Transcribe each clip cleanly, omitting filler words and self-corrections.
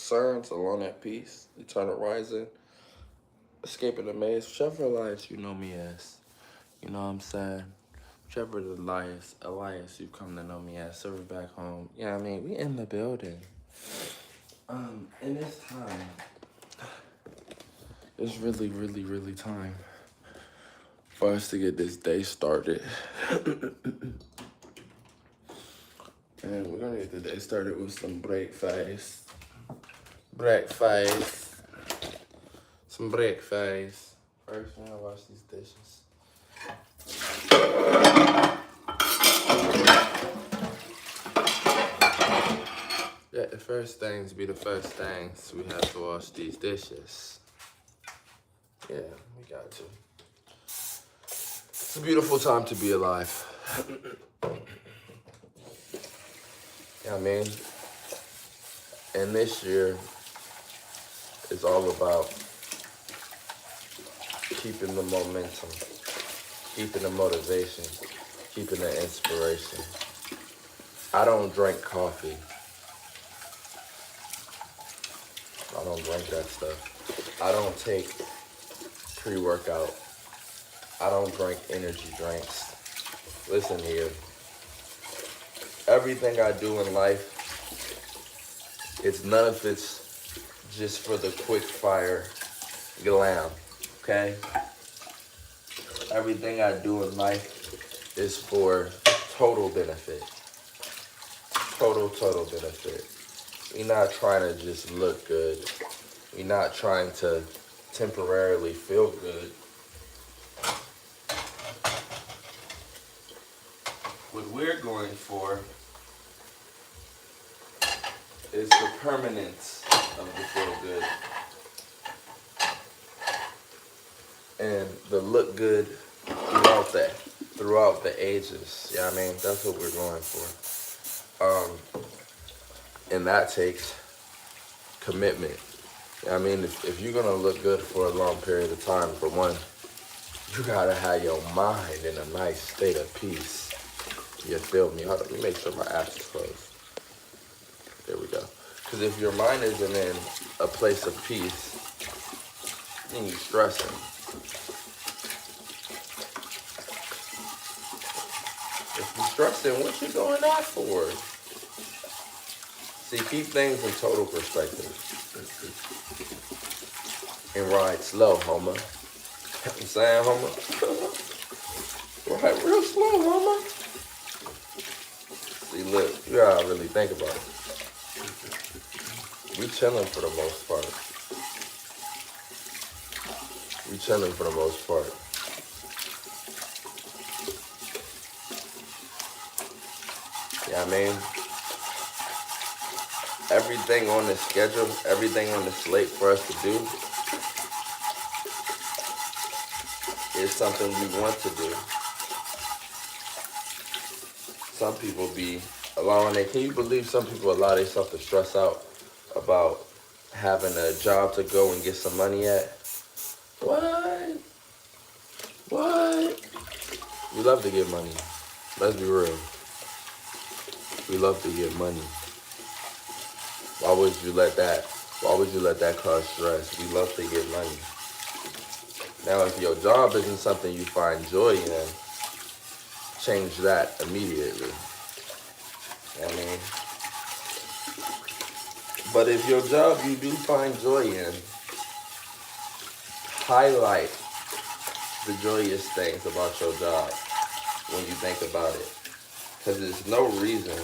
concerns, alone at peace, eternal rising, escaping the maze, whichever alliance you know me as. You know what I'm saying? Whichever the alliance you've come to know me as, server back home. Yeah, I mean, we in the building. In this time, it's really, really, really time for us to get this day started. And we're gonna get the day started with some breakfast. Some breakfast. First, we're gonna wash these dishes. Yeah, the first things be the first things. We have to wash these dishes. Yeah, we got to. It's a beautiful time to be alive. Yeah, I mean, and this year is all about keeping the momentum, keeping the motivation, keeping the inspiration. I don't drink coffee. I don't drink that stuff. I don't take pre-workout. I don't drink energy drinks. Listen here. Everything I do in life, none of it's just for the quick fire glam, okay? Everything I do in life is for total benefit. Total benefit. We're not trying to just look good. We're not trying to temporarily feel good. What we're going for is the permanence of the feel good and the look good throughout the ages. Yeah, I mean, that's what we're going for. And that takes commitment. I mean, if you're gonna look good for a long period of time, for one, you gotta have your mind in a nice state of peace. You feel me? Hold on, let me make sure my apps is closed. There we go. Because if your mind isn't in a place of peace, then you're stressing. If you're stressing, what you doing that for? See, keep things in total perspective. And ride slow, homo. I'm saying, homo? Ride real slow, homo. See, look, you gotta really think about it. We chilling for the most part. Yeah, I mean, everything on the schedule, everything on the slate for us to do is something we want to do. Some people be allowing it. Can you believe some people allow themselves to stress out about having a job to go and get some money at? What? We love to get money. Let's be real. We love to get money. Why would you let that cause stress? We love to get money. Now, if your job isn't something you find joy in, change that immediately. You know what I mean? But if your job you do find joy in, highlight the joyous things about your job when you think about it. Because there's no reason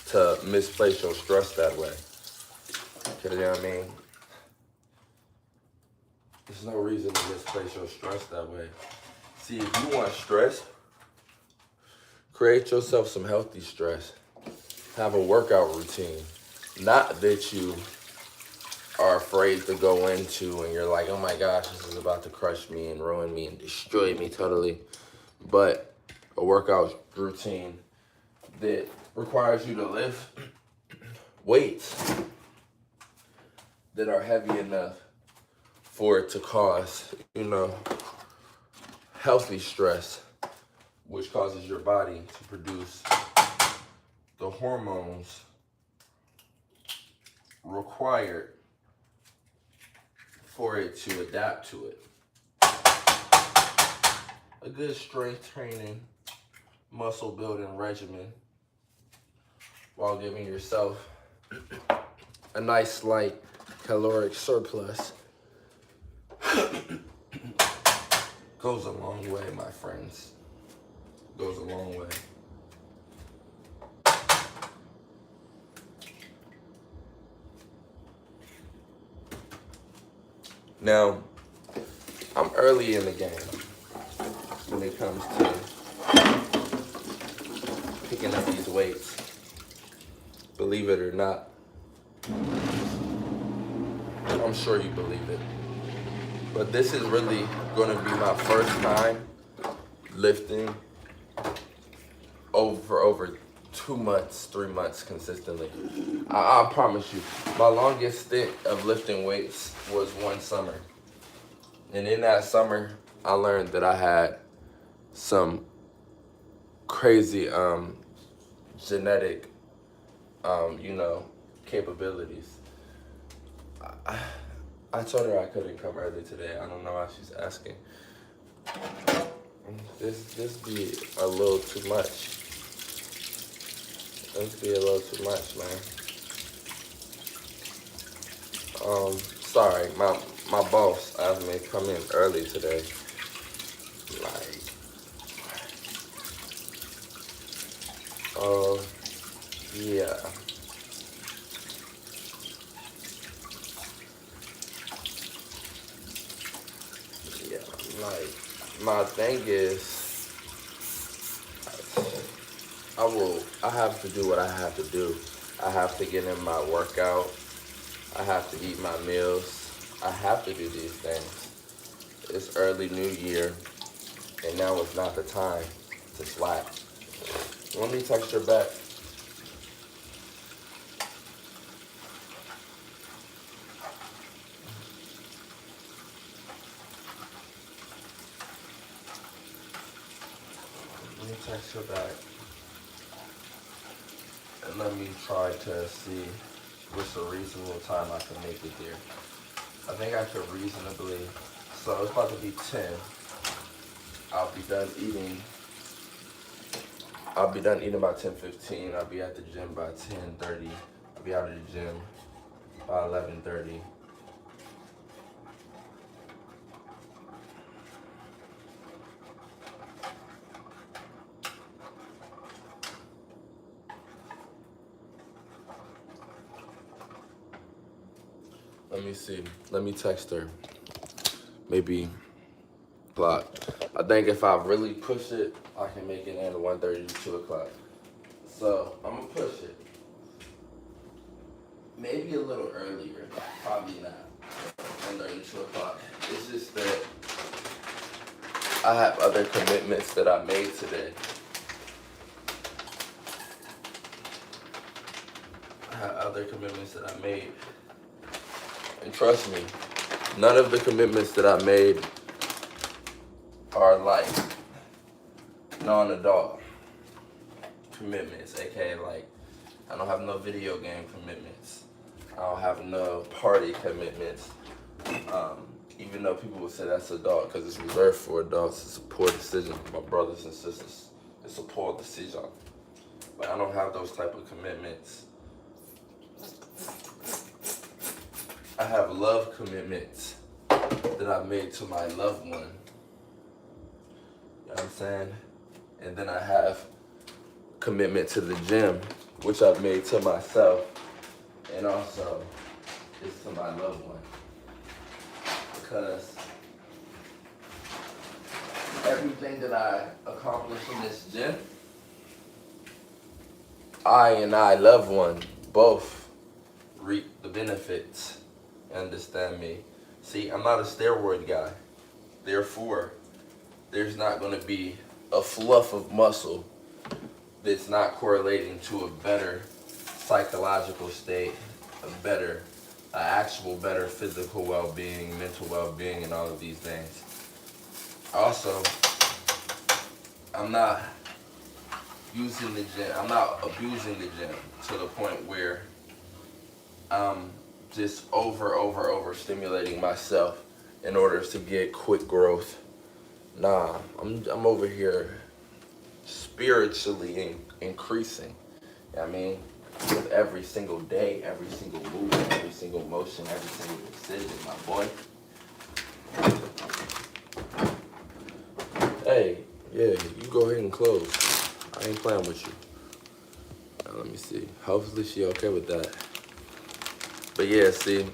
to misplace your stress that way. You know what I mean? There's no reason to misplace your stress that way. See, if you want stress, create yourself some healthy stress. Have a workout routine. Not that you are afraid to go into and you're like, oh my gosh, this is about to crush me and ruin me and destroy me totally. But a workout routine that requires you to lift weights that are heavy enough for it to cause, healthy stress, which causes your body to produce the hormones required for it to adapt to it. A good strength training, muscle building regimen while giving yourself a nice slight caloric surplus goes a long way, my friends. Goes a long way. Now, I'm early in the game when it comes to picking up these weights. Believe it or not. I'm sure you believe it. But this is really going to be my first time lifting for over 2 months, 3 months consistently. I promise you, my longest stint of lifting weights was one summer. And in that summer, I learned that I had some crazy genetic, capabilities. I told her I couldn't come early today. I don't know why she's asking. This be a little too much. This be a little too much, man. Sorry, my boss asked me to come in early today. Yeah. My thing is, I have to do what I have to do. I have to get in my workout. I have to eat my meals. I have to do these things. It's early New Year, and now is not the time to slack. Let me text her back. Let me text her back. And let me try to see what's a reasonable time I can make it there. I think I could reasonably, so it's about to be 10. I'll be done eating by 10:15. I'll be at the gym by 10:30. I'll be out of the gym by 11:30. Let me see. Let me text her. Maybe block. I think if I really push it, I can make it in at 1:30 to 2 o'clock. So I'm gonna push it. Maybe a little earlier. Probably not. 1:30 to 2 o'clock. It's just that I have other commitments that I made today. And trust me, none of the commitments that I made are like non-adult commitments, aka like I don't have no video game commitments. I don't have no party commitments. Even though people would say that's adult because it's reserved for adults, it's a poor decision for my brothers and sisters. It's a poor decision. But I don't have those type of commitments. I have love commitments that I made to my loved one. You know what I'm saying? And then I have commitment to the gym, which I've made to myself, and also it's to my loved one. Because everything that I accomplish in this gym, I and I loved one both reap the benefits. Understand me? See, I'm not a steroid guy. Therefore, there's not going to be a fluff of muscle that's not correlating to a better psychological state, actual better physical well-being, mental well-being, and all of these things. Also, I'm not abusing the gym to the point where I'm just over stimulating myself in order to get quick growth. Nah, I'm over here spiritually increasing. You know what I mean? With every single day, every single move, every single motion, every single decision, my boy. Hey, yeah, you go ahead and close. I ain't playing with you. Now, let me see. Hopefully she okay with that. But yeah, see.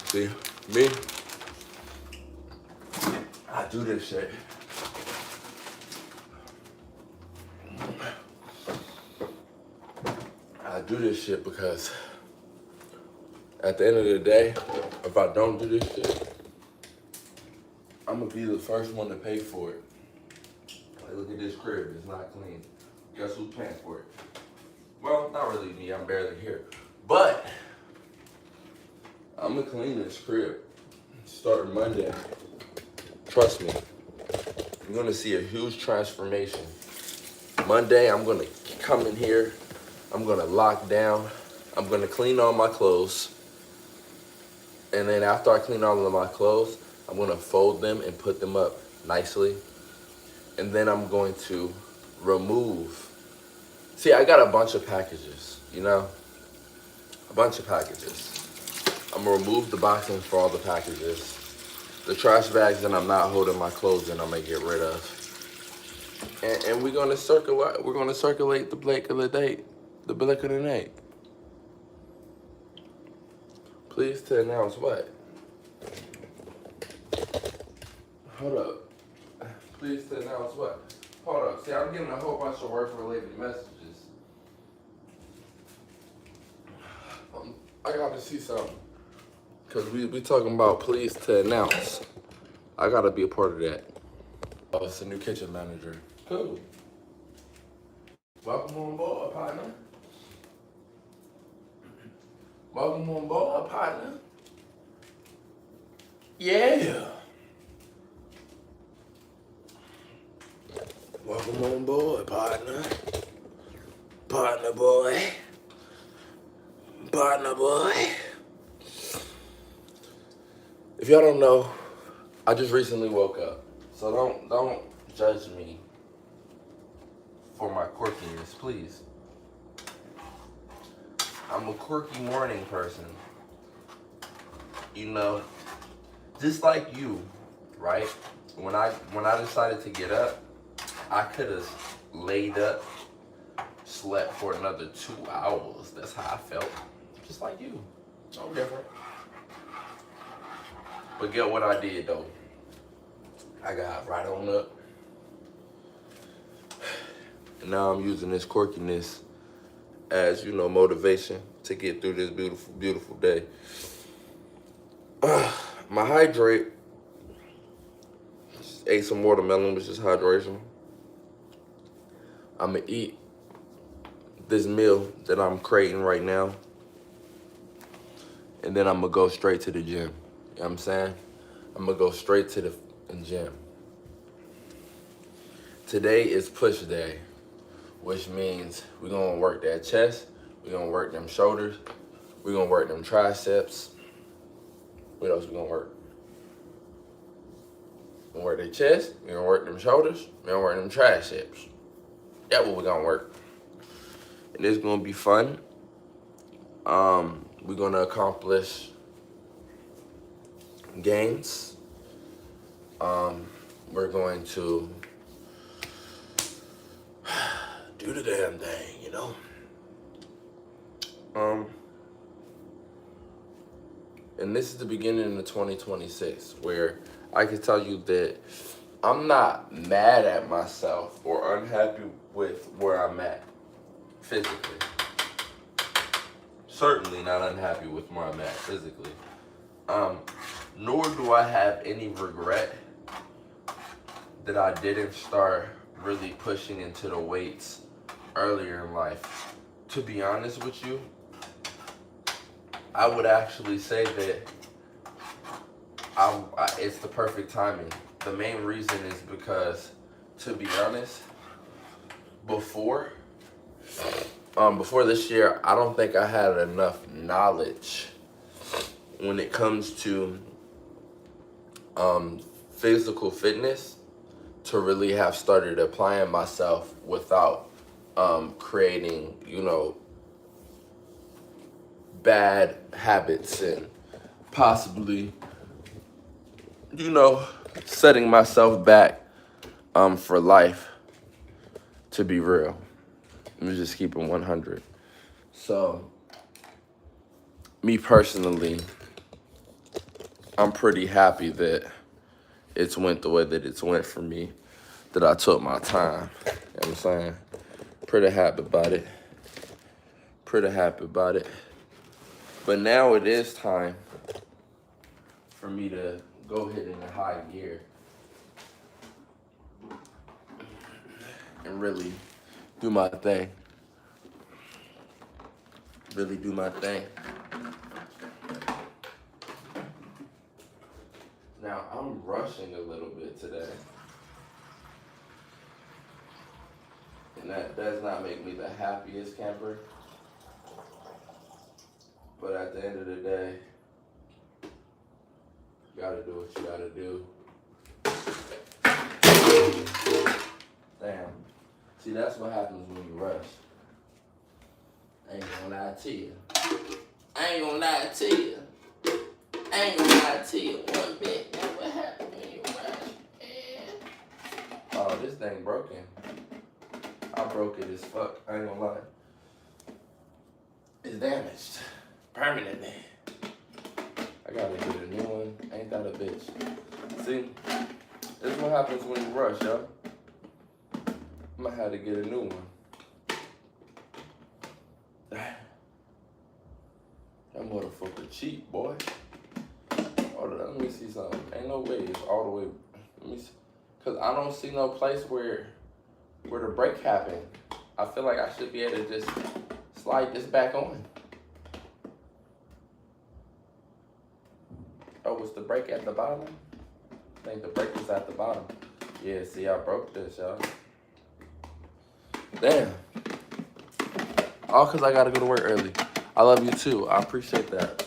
See, me, I do this shit. I do this shit because at the end of the day, if I don't do this shit, I'm gonna be the first one to pay for it. Like, look at this crib, it's not clean. Guess who's paying for it? Well, not really me, I'm barely here. But, I'm gonna clean this crib starting Monday. Trust me, you're gonna see a huge transformation. Monday, I'm gonna come in here, I'm gonna lock down, I'm gonna clean all my clothes, and then after I clean all of my clothes, I'm gonna fold them and put them up nicely. And then I'm going to remove. See, I got a bunch of packages, you know? A bunch of packages. I'm gonna remove the boxing for all the packages. The trash bags that I'm not holding my clothes in, I'm gonna get rid of. And we're gonna circulate the Blake of the date. The Blake of the night. Please to announce what? Hold up. Please to announce what? Hold up. See, I'm getting a whole bunch of work-related messages. I gotta see something. Because we talking about please to announce. I gotta be a part of that. Oh, it's a new kitchen manager. Cool. Welcome on board, partner. Welcome on board, partner. Yeah. Welcome on board, partner. Partner boy. Partner boy. If y'all don't know, I just recently woke up. So don't judge me for my quirkiness, please. I'm a quirky morning person. You know, just like you, right? When I decided to get up, I could have laid up, slept for another 2 hours. That's how I felt. Just like you. No different. But get what I did though. I got right on up. And now I'm using this quirkiness as, motivation to get through this beautiful, beautiful day. My hydrate, just ate some watermelon, which is hydration. I'm gonna eat this meal that I'm creating right now. And then I'm gonna go straight to the gym. You know what I'm saying? I'm gonna go straight to the gym. Today is push day, which means we're gonna work that chest, we're gonna work them shoulders, we're gonna work them triceps. What else we gonna work? We're gonna work the chest, we're gonna work them shoulders, we're gonna work them triceps. That's what we're gonna work. And it's gonna be fun. We're gonna accomplish gains. We're going to do the damn thing, And this is the beginning of 2026, where I can tell you that I'm not mad at myself or unhappy with where I'm at physically. Certainly not unhappy with where I'm at physically. Nor do I have any regret that I didn't start really pushing into the weights earlier in life. To be honest with you, I would actually say that it's the perfect timing. The main reason is because, to be honest, before this year, I don't think I had enough knowledge when it comes to physical fitness to really have started applying myself without creating, bad habits and possibly, setting myself back for life, to be real. Let me just keep it 100. So, me personally, I'm pretty happy that it's went the way that it's went for me, that I took my time. You know what I'm saying? Pretty happy about it. But now it is time for me to go hit in a high gear and really do my thing. Really do my thing. Now, I'm rushing a little bit today. And that does not make me the happiest camper. But at the end of the day, you gotta do what you gotta do. Damn. See, that's what happens when you rush. I ain't gonna lie to you. One bit. Now what happened when you rush? Yeah. Oh, this thing broken. I broke it as fuck. I ain't gonna lie. It's damaged. Permanently. I gotta get a new one. Ain't that a bitch? See, this is what happens when you rush, yo. I'm gonna have to get a new one. That motherfucker cheap, boy. Hold on, let me see something. Ain't no way it's all the way. Let me see. Cause I don't see no place where the break happened. I feel like I should be able to just slide this back on. Oh, was the brake at the bottom? I think the brake was at the bottom. Yeah, see, I broke this, y'all. Damn. All because I got to go to work early. I love you, too. I appreciate that.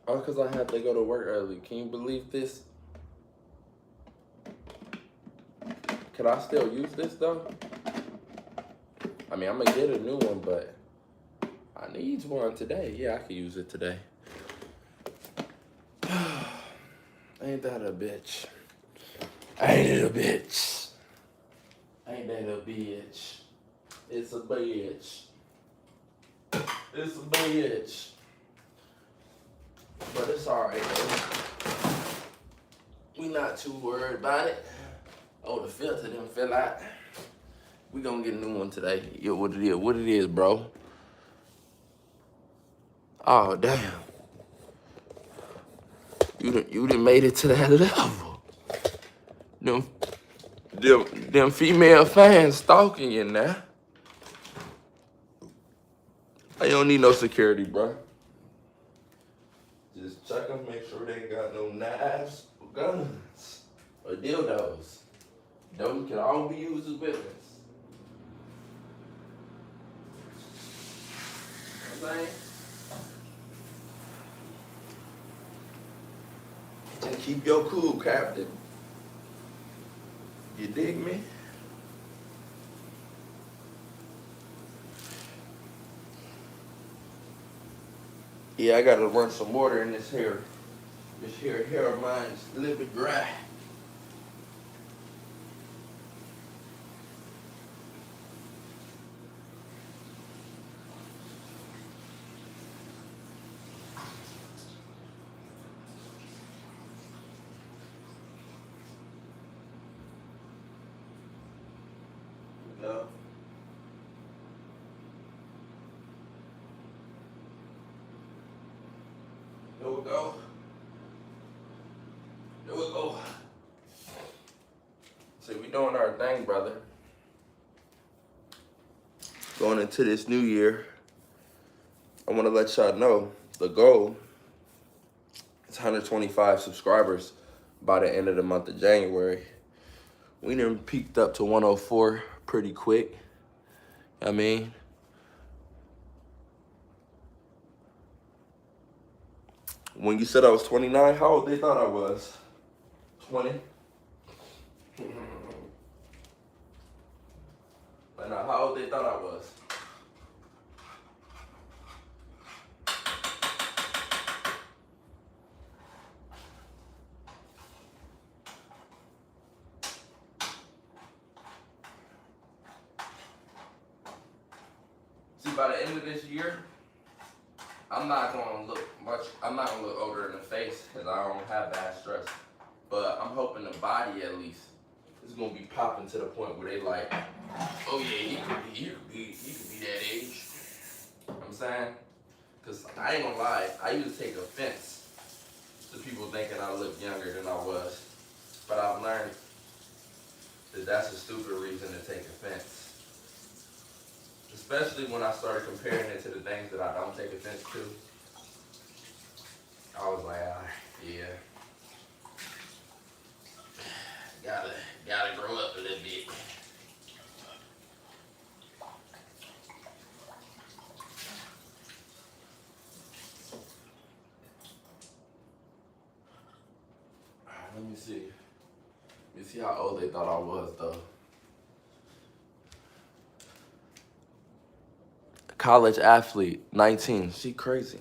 All because I had to go to work early. Can you believe this? Can I still use this, though? I mean, I'm going to get a new one, but I need one today. Yeah, I can use it today. Ain't that a bitch? Ain't it a bitch? Ain't that a bitch? It's a bitch. It's a bitch. But it's alright, though. We not too worried about it. Oh, the filter didn't fill out. We gonna get a new one today. Yeah, what it is? What it is, bro? Oh damn! You done made it to that level. Them them female fans stalking you now. I don't need no security, bro. Just check them, make sure they ain't got no knives or guns or dildos. Those can all be used as weapons. You know what I'm saying? Just keep your cool, Captain. You dig me? Yeah, I gotta run some water in this hair. This hair of mine is a little bit dry. No. There we go. There we go. See, we doing our thing, brother. Going into this new year, I want to let y'all know the goal is 125 subscribers by the end of the month of January. We done peaked up to 104 pretty quick. I mean, when you said I was 29, how old they thought I was? 20? But now, how old they thought I was? See, by the end of this year, I'm not gonna look older in the face because I don't have bad stress. But I'm hoping the body at least is gonna be popping to the point where they like, oh yeah, he could be that age. You know what I'm saying? Cause I ain't gonna lie, I used to take offense to people thinking I look younger than I was. But I've learned that that's a stupid reason to take offense. Especially when I started comparing it to the things that I don't take offense to. I was like, yeah. Gotta grow up a little bit. Let me see. Let me see how old they thought I was, though. College athlete, 19. She crazy.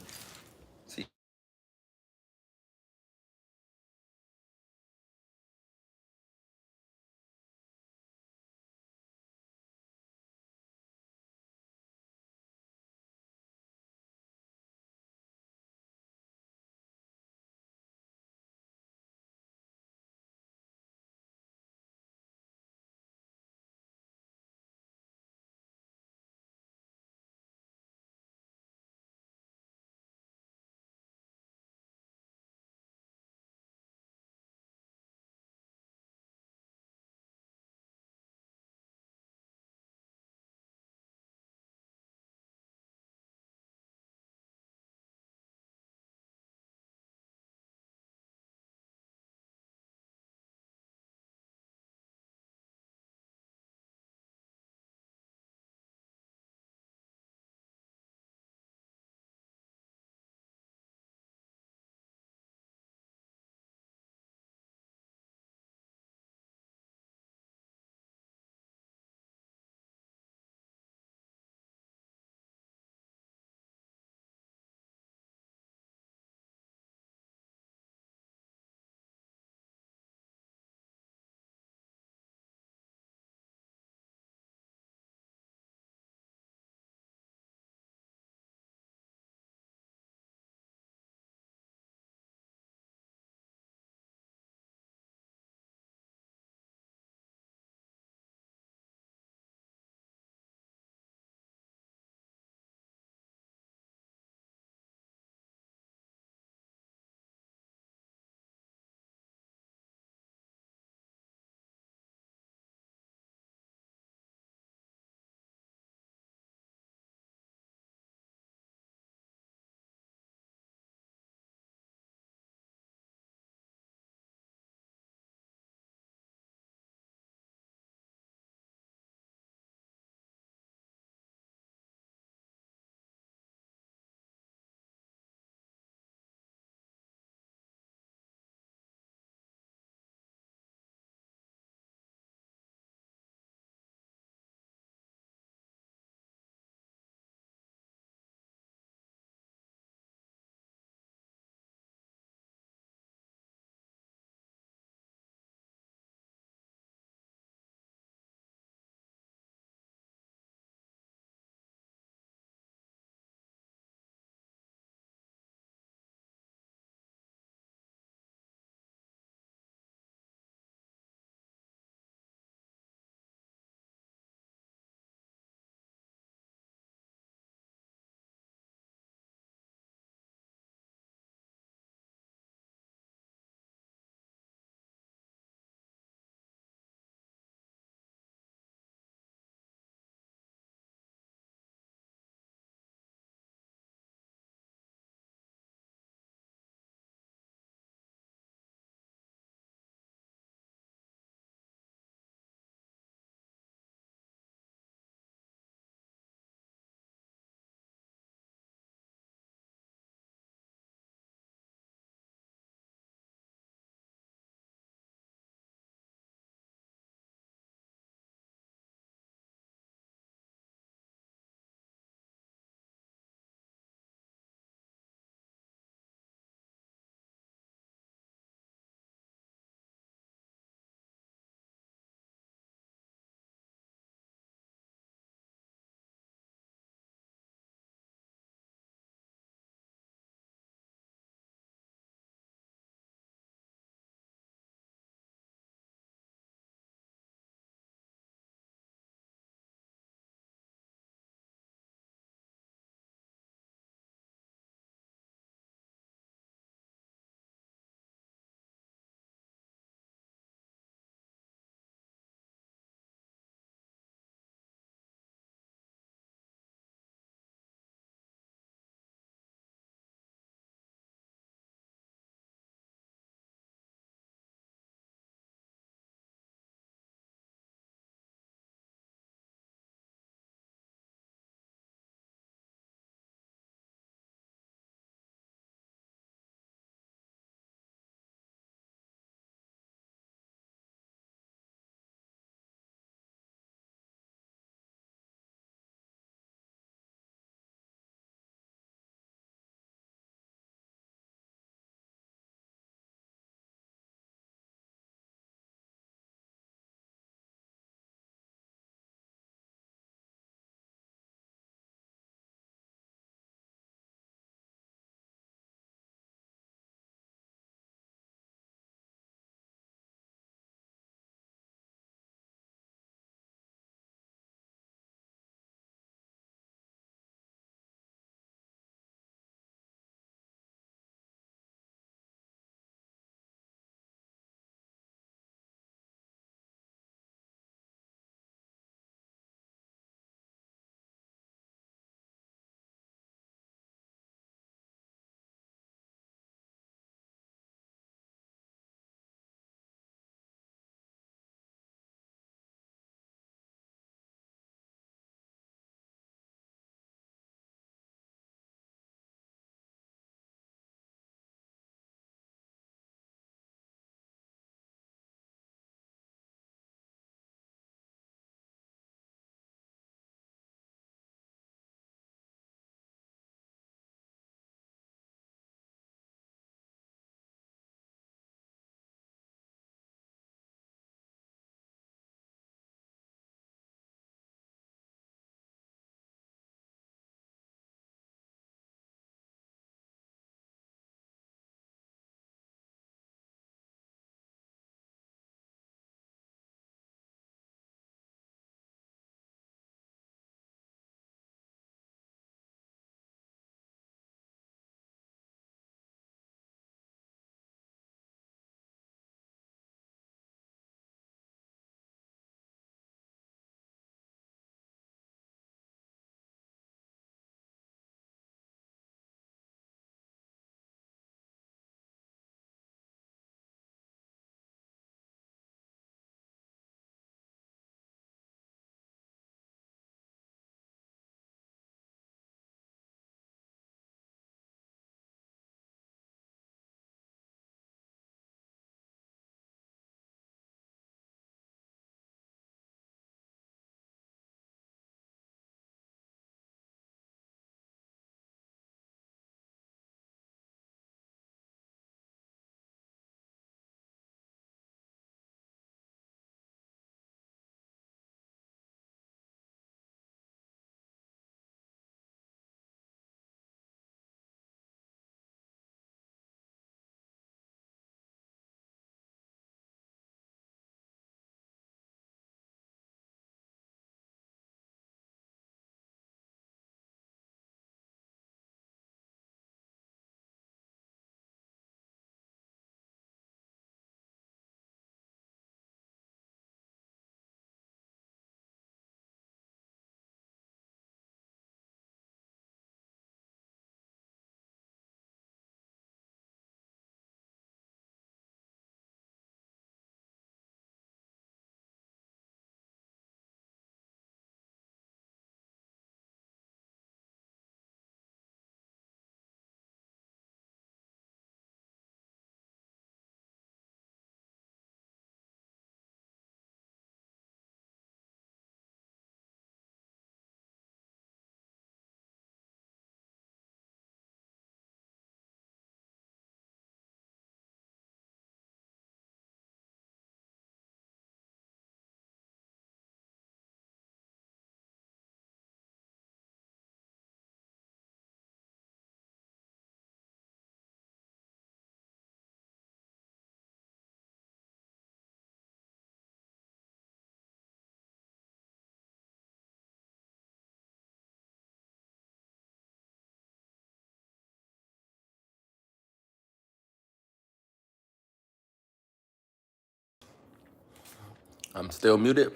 I'm still muted.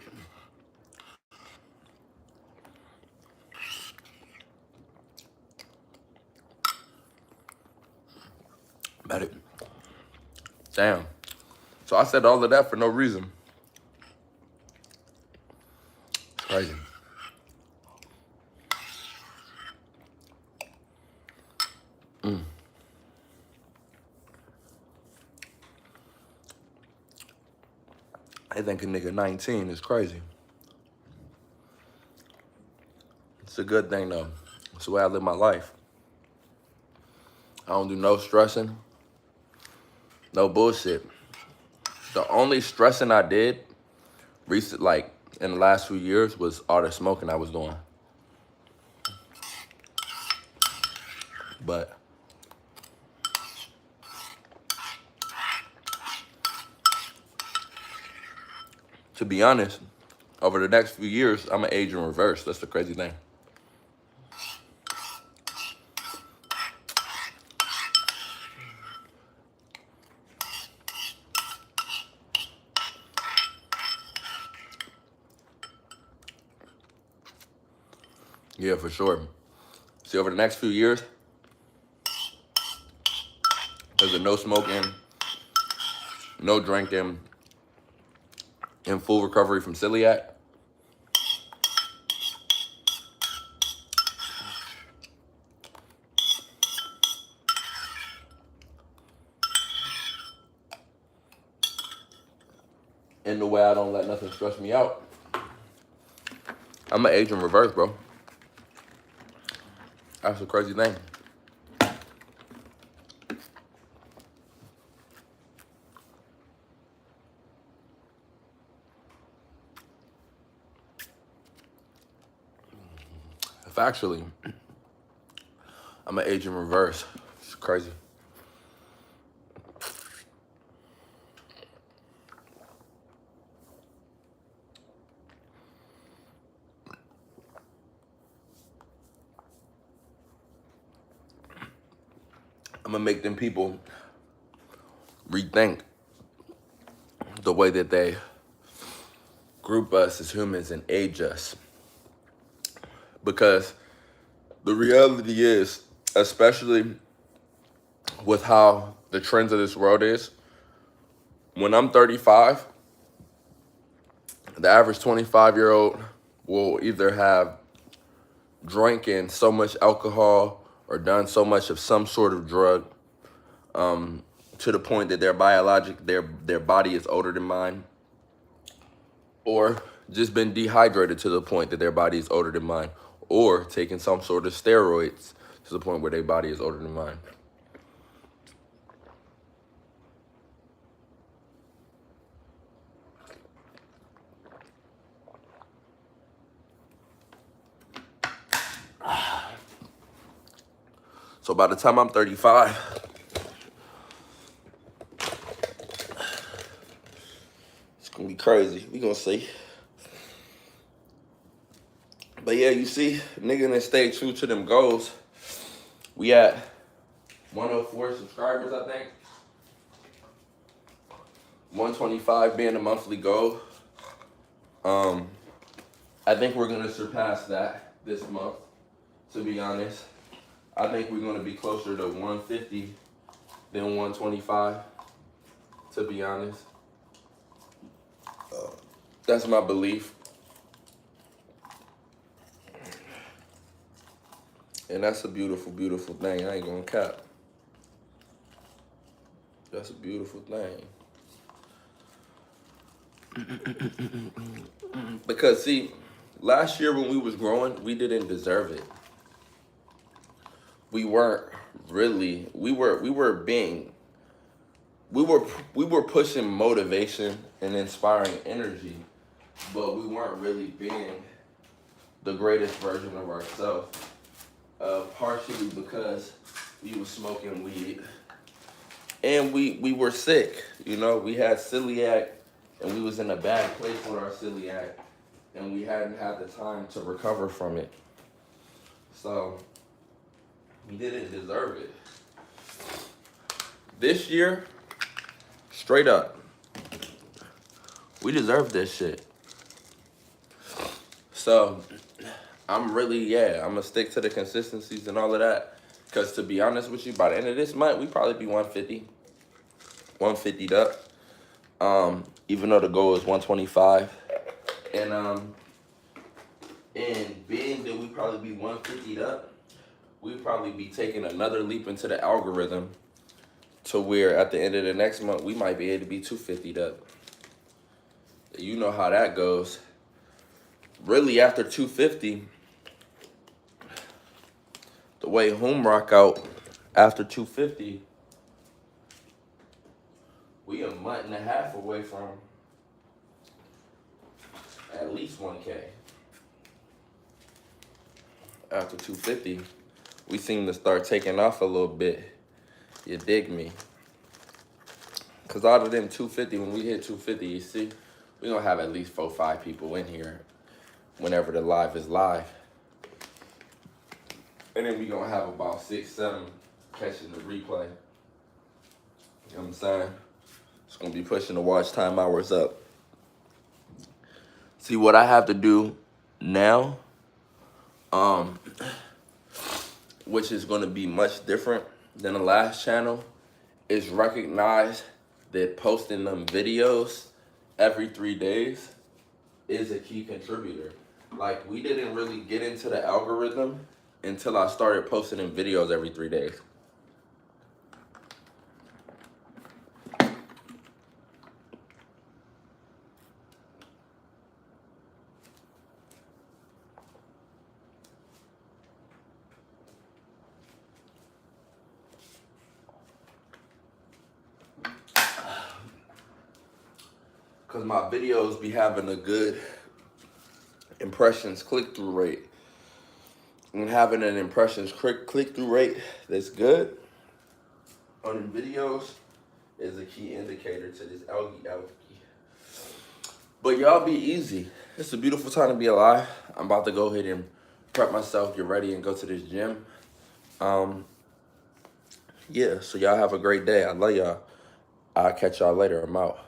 About it. Damn. So I said all of that for no reason. Crazy. I think a nigga 19 is crazy. It's a good thing though. It's the way I live my life. I don't do no stressing, no bullshit. The only stressing I did like in the last few years was all the smoking I was doing. But to be honest, over the next few years, I'm gonna age in reverse. That's the crazy thing. Yeah, for sure. See, over the next few years, there's a no smoking, no drinking, in full recovery from celiac. In the way I don't let nothing stress me out. I'm gonna age in reverse, bro. That's a crazy thing. Factually, I'm gonna age in reverse. It's crazy. I'm gonna make them people rethink the way that they group us as humans and age us. Because the reality is, especially with how the trends of this world is, when I'm 35, the average 25-year-old will either have drinking so much alcohol or done so much of some sort of drug to the point that their body is older than mine, or just been dehydrated to the point that their body is older than mine, or taking some sort of steroids to the point where their body is older than mine. So by the time I'm 35, it's gonna be crazy. We gonna see. But yeah, you see, nigga, that stay true to them goals. We at 104 subscribers, I think. 125 being the monthly goal. I think we're gonna surpass that this month, to be honest. I think we're gonna be closer to 150 than 125, to be honest. That's my belief. And that's a beautiful, beautiful thing. I ain't gonna cap. That's a beautiful thing. Because see, last year when we was growing, we didn't deserve it. We weren't really. We were pushing motivation and inspiring energy, but we weren't really being the greatest version of ourselves. Partially because we were smoking weed and we were sick. You know, we had celiac and we was in a bad place with our celiac and we hadn't had the time to recover from it. So we didn't deserve it. This year, straight up, We deserve this shit. So I'm gonna stick to the consistencies and all of that. Cause to be honest with you, by the end of this month, we probably be 150 up. Even though the goal is 125. And being that we probably be 150 up, we probably be taking another leap into the algorithm to where at the end of the next month, we might be able to be 250 up. You know how that goes. Really, after 250, the way Home rock out after 250, we a month and a half away from at least 1K. After 250, we seem to start taking off a little bit. You dig me? Cause out of them 250, when we hit 250, you see, we gonna have at least 4 or 5 people in here whenever the live is live. And then we gonna have about 6, 7 catching the replay. You know what I'm saying? It's gonna be pushing the watch time hours up. See, what I have to do now, which is gonna be much different than the last channel, is recognize that posting them videos every 3 days is a key contributor. Like, we didn't really get into the algorithm until I started posting them videos every 3 days. Cause my videos be having a good impressions click-through rate. And having an impressions click-through rate that's good on the videos is a key indicator to this algae. But y'all be easy. It's a beautiful time to be alive. I'm about to go ahead and prep myself, get ready, and go to this gym. Yeah, so y'all have a great day. I love y'all. I'll catch y'all later. I'm out.